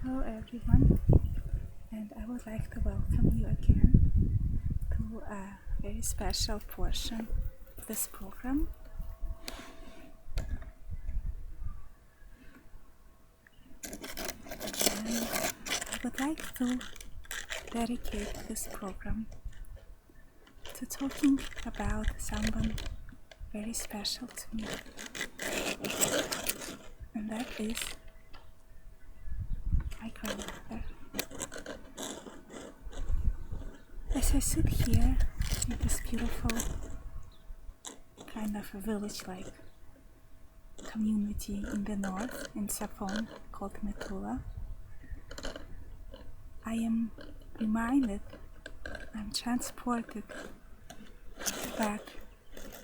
Hello everyone, and I would like to welcome you again to a very special portion of this program. And I would like to dedicate this program to talking about someone very special to me, and that is my grandmother. As I sit here in this beautiful kind of a village-like community in the north, in Safon, called Metula, I am reminded, I'm transported back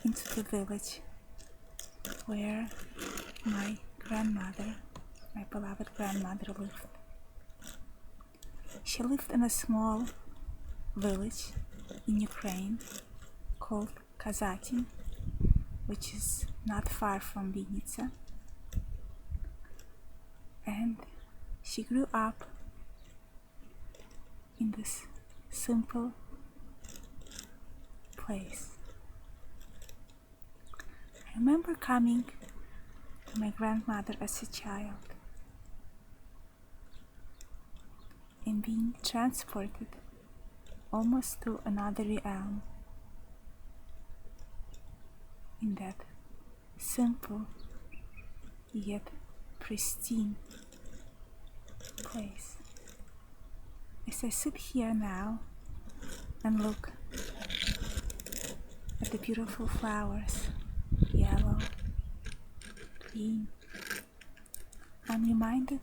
into the village where my grandmother, my beloved grandmother, lived. She lived in a small village in Ukraine called Khazatin, which is not far from Vinnytsia, and she grew up in this simple place. I remember coming to my grandmother as a child and being transported almost to another realm in that simple yet pristine place. As I sit here now and look at the beautiful flowers, yellow, green, I'm reminded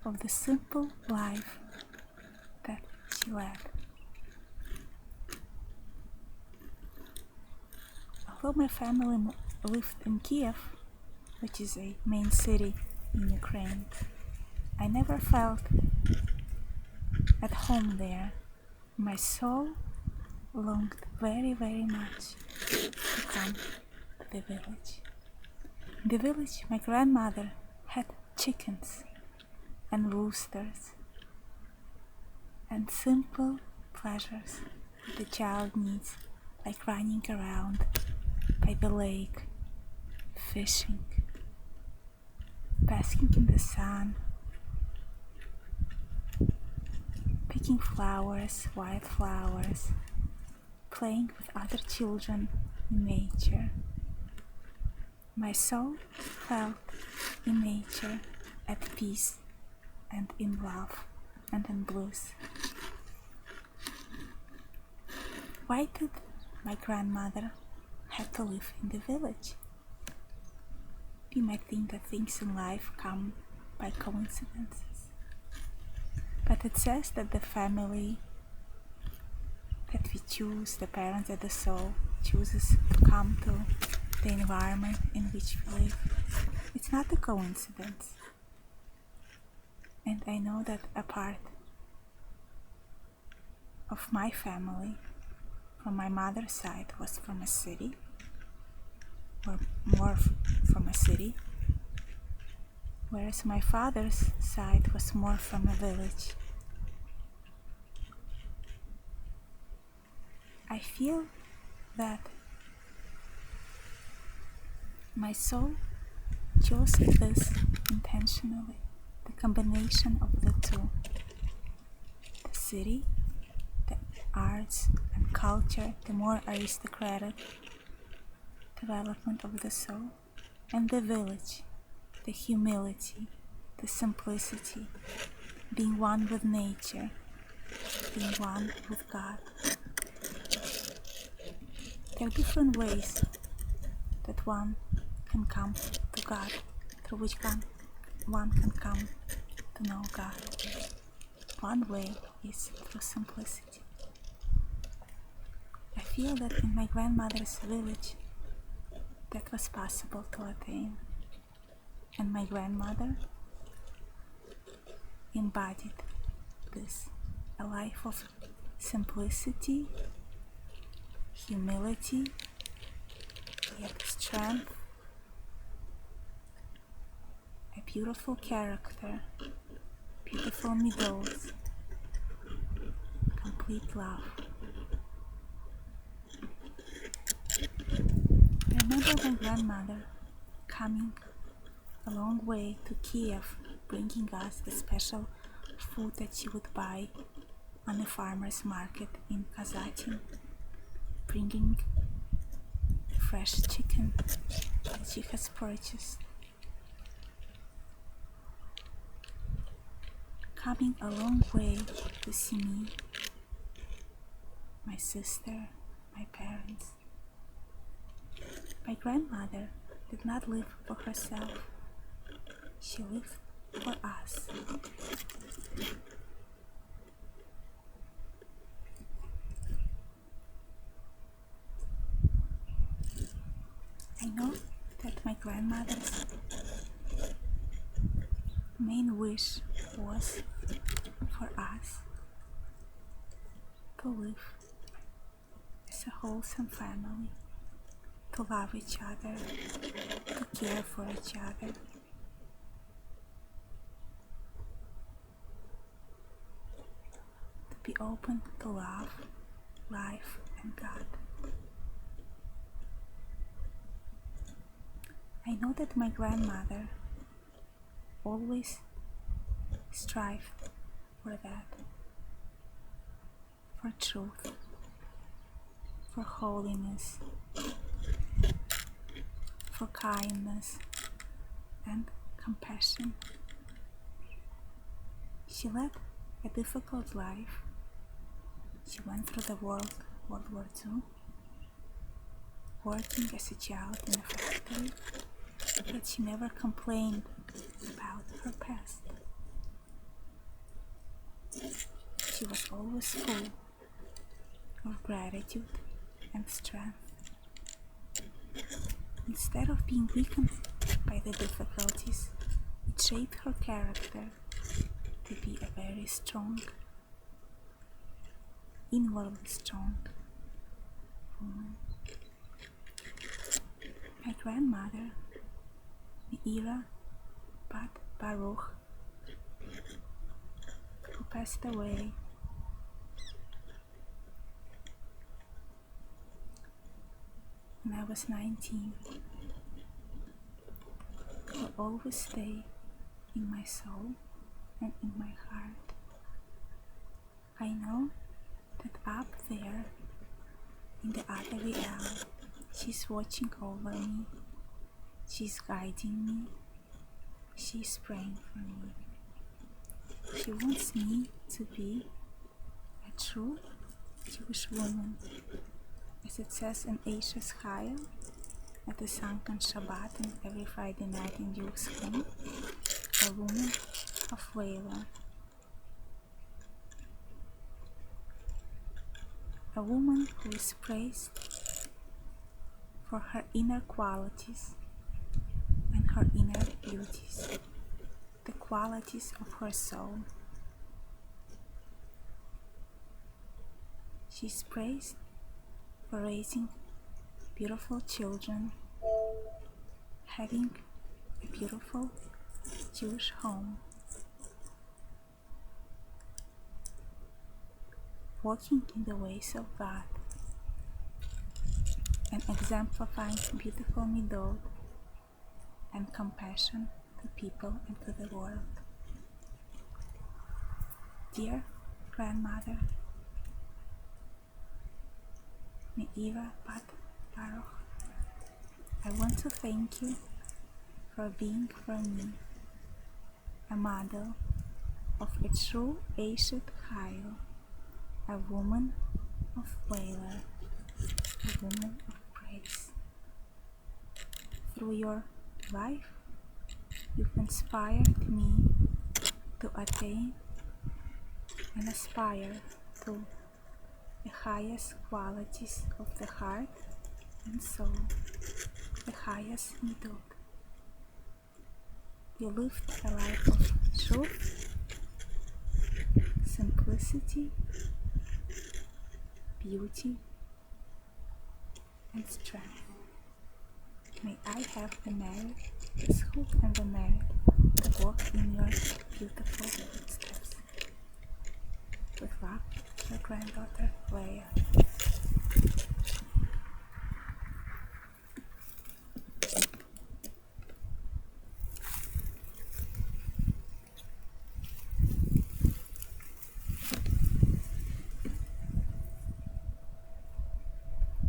of the simple life that she led. Although my family lived in Kiev, which is a main city in Ukraine, I never felt at home there. My soul longed very, very much to come to the village. In the village, my grandmother had chickens and roosters and simple pleasures the child needs, like running around by the lake, fishing, basking in the sun, picking flowers, wild flowers, playing with other children in nature. My soul felt in nature at peace and in love and in bliss. Why did my grandmother have to live in the village? You might think that things in life come by coincidences, but it says that the family that we choose, the parents that the soul chooses to come to the environment in which we live, it's not a coincidence. And I know that a part of my family from my mother's side was from a city, or more from a city, whereas my father's side was more from a village. I feel that my soul chose this intentionally, the combination of the two, the city, the arts and culture, the more aristocratic development of the soul, and the village, the humility, the simplicity, being one with nature, being one with God. There are different ways that one can come to God, through which one can come to know God. One way is through simplicity. I feel that in my grandmother's village that was possible to attain, and my grandmother embodied this, a life of simplicity, humility, yet strength, a beautiful character, beautiful meadows, complete love. I remember my grandmother coming a long way to Kiev, bringing us the special food that she would buy on the farmer's market in Khazatin, bringing the fresh chicken that she has purchased, coming a long way to see me, my sister, my parents. My grandmother did not live for herself, she lived for us. I know that my grandmother's main wish was for us to live as a wholesome family, to love each other, to care for each other. To be open to love, life, and God. I know that my grandmother always strived for that, for truth, for holiness, for kindness and compassion. She led a difficult life. She went through the World War II, working as a child in a factory, but she never complained about her past. She was always full of gratitude and strength. Instead of being weakened by the difficulties, it shaped her character to be a very strong, inwardly strong woman. My grandmother, Mira Baruch, who passed away when I was 19, will always stay in my soul and in my heart. I know that up there in the other realm, she's watching over me, she's guiding me, she's praying for me. She wants me to be a true Jewish woman, as it says in Eishys Chayil, that is sung on Shabbat and every Friday night in Jewish home, a woman of valor. A woman who is praised for her inner qualities and her inner beauties, the qualities of her soul. She is praised for raising beautiful children, having a beautiful Jewish home, walking in the ways of God, and exemplifying beautiful midot and compassion to people and to the world. Dear grandmother, Mira Baruch, I want to thank you for being for me a model of a true Eishys Chayil, a woman of valor, a woman of praise. Through your life, you've inspired me to attain and aspire to the highest qualities of the heart and soul, the highest midot. You lived a life of truth, simplicity, beauty, and strength. May I have the merit, the scope and the merit to walk in your beautiful footsteps. granddaughter Leia.